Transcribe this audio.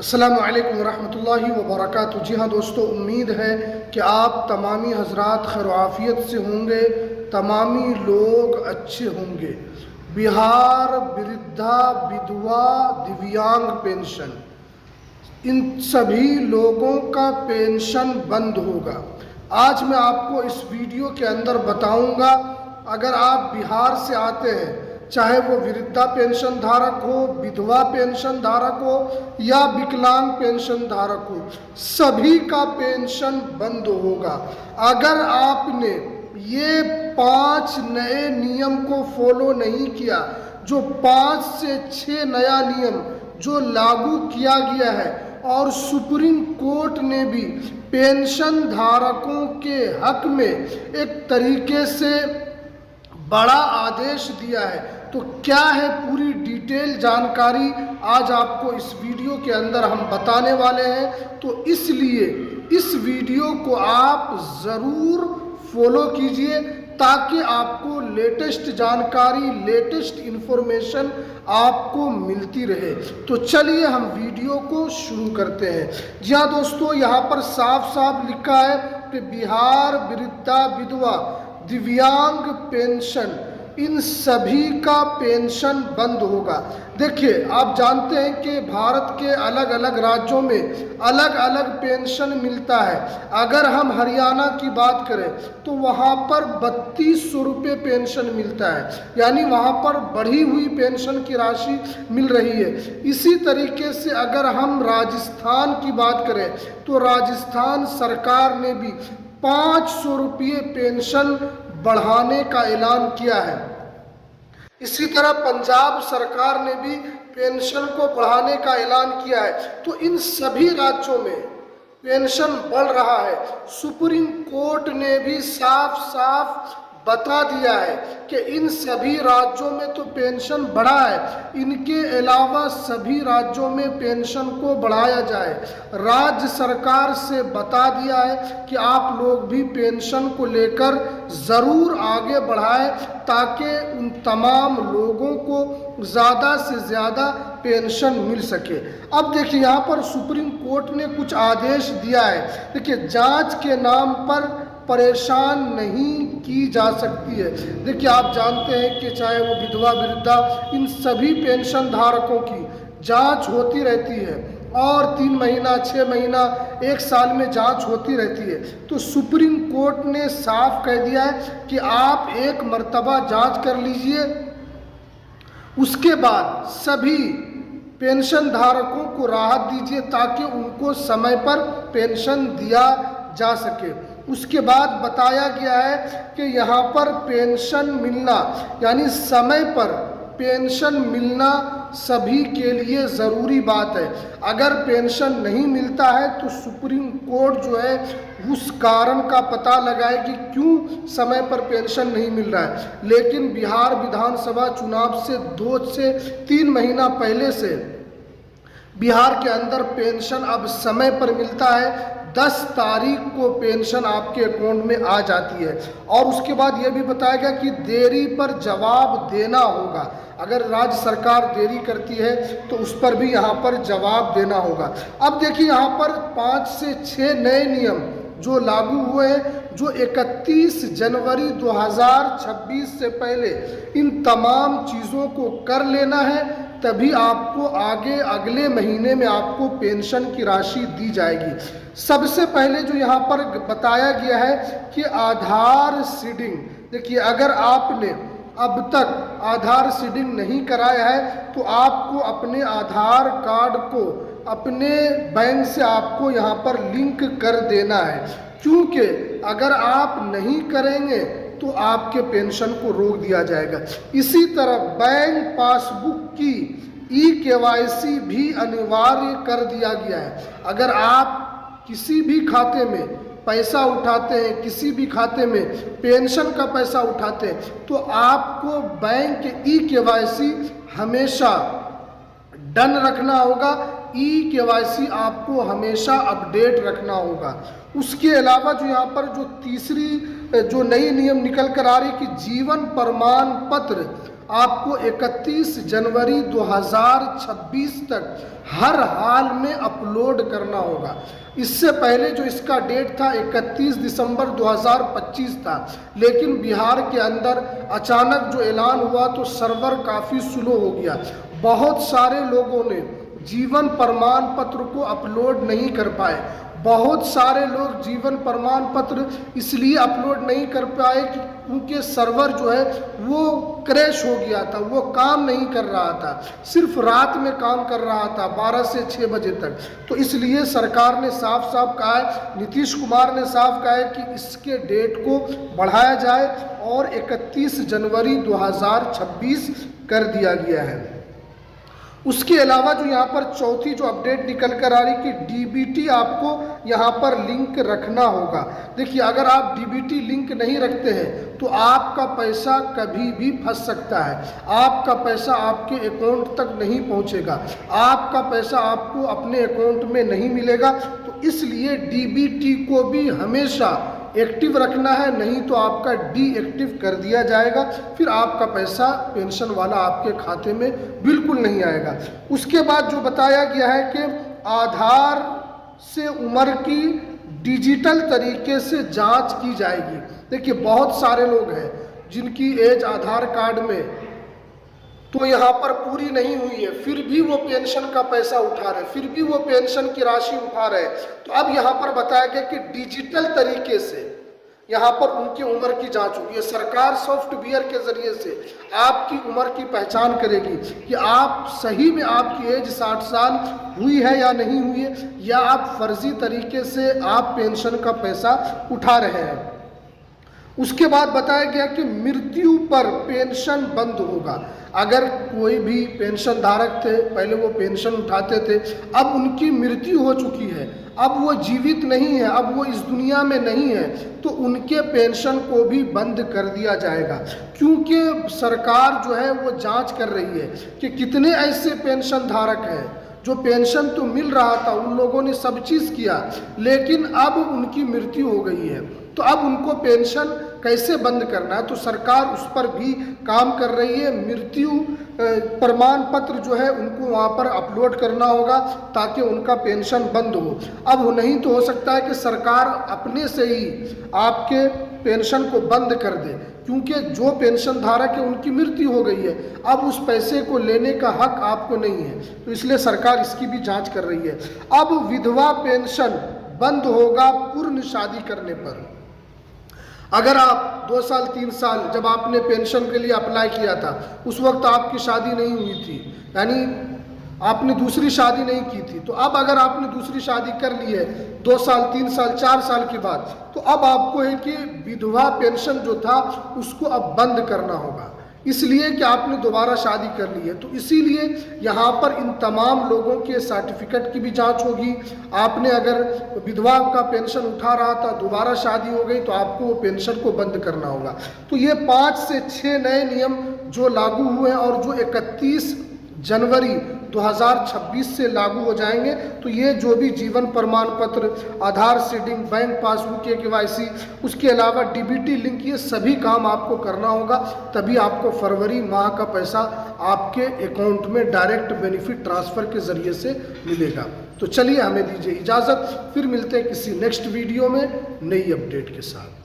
अस्सलामु अलैकुम रहमतुल्लाहि व बरकातुहू। जी हाँ दोस्तों, उम्मीद है कि आप तमामी हजरात खैर आफियत से होंगे, तमामी लोग अच्छे होंगे। बिहार वृद्धा विधवा दिव्यांग पेंशन, इन सभी लोगों का पेंशन बंद होगा। आज मैं आपको इस वीडियो के अंदर बताऊंगा, अगर आप बिहार से आते हैं, चाहे वो वृद्धा पेंशन धारक हो, विधवा पेंशन धारक हो या विकलांग पेंशन धारक हो, सभी का पेंशन बंद होगा। अगर आपने ये 5 नए नियम को फॉलो नहीं किया, जो 5 से 6 नया नियम जो लागू किया गया है, और सुप्रीम कोर्ट ने भी पेंशन धारकों के हक में एक तरीके से बड़ा आदेश दिया है, तो क्या है पूरी डिटेल जानकारी आज आपको इस वीडियो के अंदर हम बताने वाले हैं। तो इसलिए इस वीडियो को आप ज़रूर फॉलो कीजिए ताकि आपको लेटेस्ट जानकारी, लेटेस्ट इन्फॉर्मेशन आपको मिलती रहे। तो चलिए हम वीडियो को शुरू करते हैं। जी हाँ दोस्तों, यहाँ पर साफ साफ लिखा है कि बिहार वृद्धा विधवा दिव्यांग पेंशन, इन सभी का पेंशन बंद होगा। देखिए, आप जानते हैं कि भारत के अलग अलग राज्यों में अलग अलग पेंशन मिलता है। अगर हम हरियाणा की बात करें तो वहाँ पर 3200 रुपये पेंशन मिलता है, यानी वहाँ पर बढ़ी हुई पेंशन की राशि मिल रही है। इसी तरीके से अगर हम राजस्थान की बात करें तो राजस्थान सरकार ने भी 500 रुपये पेंशन बढ़ाने का ऐलान किया है। इसी तरह पंजाब सरकार ने भी पेंशन को बढ़ाने का ऐलान किया है। तो इन सभी राज्यों में पेंशन बढ़ रहा है। सुप्रीम कोर्ट ने भी साफ साफ बता दिया है कि इन सभी राज्यों में तो पेंशन बढ़ा है, इनके अलावा सभी राज्यों में पेंशन को बढ़ाया जाए। राज्य सरकार से बता दिया है कि आप लोग भी पेंशन को लेकर ज़रूर आगे बढ़ाएं ताकि उन तमाम लोगों को ज़्यादा से ज़्यादा पेंशन मिल सके। अब देखिए, यहाँ पर सुप्रीम कोर्ट ने कुछ आदेश दिया है। देखिए, जांच के नाम पर परेशान नहीं की जा सकती है। देखिए, आप जानते हैं कि चाहे वो विधवा वृद्धा, इन सभी पेंशन धारकों की जांच होती रहती है और 3 महीना, 6 महीना, 1 साल में जांच होती रहती है। तो सुप्रीम कोर्ट ने साफ कह दिया है कि आप एक मर्तबा जांच कर लीजिए, उसके बाद सभी पेंशन धारकों को राहत दीजिए ताकि उनको समय पर पेंशन दिया जा सके। उसके बाद बताया गया है कि यहाँ पर पेंशन मिलना, यानी समय पर पेंशन मिलना सभी के लिए ज़रूरी बात है। अगर पेंशन नहीं मिलता है तो सुप्रीम कोर्ट जो है उस कारण का पता लगाए कि क्यों समय पर पेंशन नहीं मिल रहा है। लेकिन बिहार विधानसभा चुनाव से 2 से 3 महीना पहले से बिहार के अंदर पेंशन अब समय पर मिलता है। 10 तारीख को पेंशन आपके अकाउंट में आ जाती है। और उसके बाद यह भी बताया गया कि देरी पर जवाब देना होगा। अगर राज्य सरकार देरी करती है तो उस पर भी यहाँ पर जवाब देना होगा। अब देखिए, यहाँ पर 5 से 6 नए नियम जो लागू हुए हैं, जो 31 जनवरी 2026 से पहले इन तमाम चीज़ों को कर लेना है, तभी आपको आगे अगले महीने में आपको पेंशन की राशि दी जाएगी। सबसे पहले जो यहाँ पर बताया गया है कि आधार सीडिंग। देखिए, अगर आपने अब तक आधार सीडिंग नहीं कराया है तो आपको अपने आधार कार्ड को अपने बैंक से आपको यहाँ पर लिंक कर देना है, क्योंकि अगर आप नहीं करेंगे तो आपके पेंशन को रोक दिया जाएगा। इसी तरह बैंक पासबुक की ई-KYC भी अनिवार्य कर दिया गया है। अगर आप किसी भी खाते में पैसा उठाते हैं, किसी भी खाते में पेंशन का पैसा उठाते हैं, तो आपको बैंक के ई-KYC हमेशा डन रखना होगा। ई-KYC आपको हमेशा अपडेट रखना होगा। उसके अलावा जो यहाँ पर जो तीसरी जो नई नियम निकल कर आ रही कि जीवन प्रमाण पत्र आपको 31 जनवरी 2026 तक हर हाल में अपलोड करना होगा। इससे पहले जो इसका डेट था 31 दिसंबर 2025 था, लेकिन बिहार के अंदर अचानक जो ऐलान हुआ तो सर्वर काफ़ी स्लो हो गया। बहुत सारे लोगों ने जीवन प्रमाण पत्र को अपलोड नहीं कर पाए। बहुत सारे लोग जीवन प्रमाण पत्र इसलिए अपलोड नहीं कर पाए क्योंकि सर्वर जो है वो क्रैश हो गया था, वो काम नहीं कर रहा था, सिर्फ रात में काम कर रहा था 12 से 6 बजे तक। तो इसलिए सरकार ने साफ साफ कहा है, नीतीश कुमार ने साफ कहा है कि इसके डेट को बढ़ाया जाए और 31 जनवरी 2026 कर दिया गया है। उसके अलावा जो यहाँ पर चौथी जो अपडेट निकल कर आ रही कि डीबीटी आपको यहाँ पर लिंक रखना होगा। देखिए, अगर आप डीबीटी लिंक नहीं रखते हैं तो आपका पैसा कभी भी फंस सकता है, आपका पैसा आपके अकाउंट तक नहीं पहुँचेगा, आपका पैसा आपको अपने अकाउंट में नहीं मिलेगा। तो इसलिए डीबीटी को भी हमेशा एक्टिव रखना है, नहीं तो आपका डीएक्टिव कर दिया जाएगा, फिर आपका पैसा पेंशन वाला आपके खाते में बिल्कुल नहीं आएगा। उसके बाद जो बताया गया है कि आधार से उम्र की डिजिटल तरीके से जांच की जाएगी। देखिए, बहुत सारे लोग हैं जिनकी एज आधार कार्ड में तो यहाँ पर पूरी नहीं हुई है, फिर भी वो पेंशन का पैसा उठा रहे, फिर भी वो पेंशन की राशि उठा रहे। तो अब यहाँ पर बताया गया कि डिजिटल तरीके से यहाँ पर उनकी उम्र की जांच होगी। सरकार सॉफ्टवेयर के जरिए से आपकी उम्र की पहचान करेगी कि आप सही में आपकी एज 60 साल हुई है या नहीं हुई है, या आप फर्जी तरीके से आप पेंशन का पैसा उठा रहे हैं। उसके बाद बताया गया कि मृत्यु पर पेंशन बंद होगा। अगर कोई भी पेंशन धारक थे, पहले वो पेंशन उठाते थे, अब उनकी मृत्यु हो चुकी है, अब वो जीवित नहीं है, अब वो इस दुनिया में नहीं है, तो उनके पेंशन को भी बंद कर दिया जाएगा। क्योंकि सरकार जो है वो जांच कर रही है कि कितने ऐसे पेंशन धारक हैं जो पेंशन तो मिल रहा था, उन लोगों ने सब चीज़ किया, लेकिन अब उनकी मृत्यु हो गई है, तो अब उनको पेंशन कैसे बंद करना है, तो सरकार उस पर भी काम कर रही है। मृत्यु प्रमाण पत्र जो है उनको वहाँ पर अपलोड करना होगा ताकि उनका पेंशन बंद हो। अब नहीं तो हो सकता है कि सरकार अपने से ही आपके पेंशन को बंद कर दे, क्योंकि जो पेंशन धारक है उनकी मृत्यु हो गई है, अब उस पैसे को लेने का हक आपको नहीं है। तो इसलिए सरकार इसकी भी जांच कर रही है। अब विधवा पेंशन बंद होगा पूर्ण शादी करने पर। अगर आप 2 साल 3 साल जब आपने पेंशन के लिए अप्लाई किया था, उस वक्त आपकी शादी नहीं हुई थी, यानी आपने दूसरी शादी नहीं की थी, तो अब अगर आपने दूसरी शादी कर ली है 2 साल 3 साल 4 साल के बाद, तो अब आपको है कि विधवा पेंशन जो था उसको अब बंद करना होगा, इसलिए कि आपने दोबारा शादी कर ली है। तो इसीलिए यहाँ पर इन तमाम लोगों के सर्टिफिकेट की भी जांच होगी। आपने अगर विधवा का पेंशन उठा रहा था, दोबारा शादी हो गई, तो आपको वो पेंशन को बंद करना होगा। तो ये 5 से 6 नए नियम जो लागू हुए हैं और जो 31 जनवरी 2026 से लागू हो जाएंगे। तो ये जो भी जीवन प्रमाण पत्र, आधार सीडिंग, बैंक पासबुक के KYC, उसके अलावा डीबीटी लिंक, ये सभी काम आपको करना होगा, तभी आपको फरवरी माह का पैसा आपके अकाउंट में डायरेक्ट बेनिफिट ट्रांसफ़र के ज़रिए से मिलेगा। तो चलिए, हमें दीजिए इजाज़त, फिर मिलते हैं किसी नेक्स्ट वीडियो में नई अपडेट के साथ।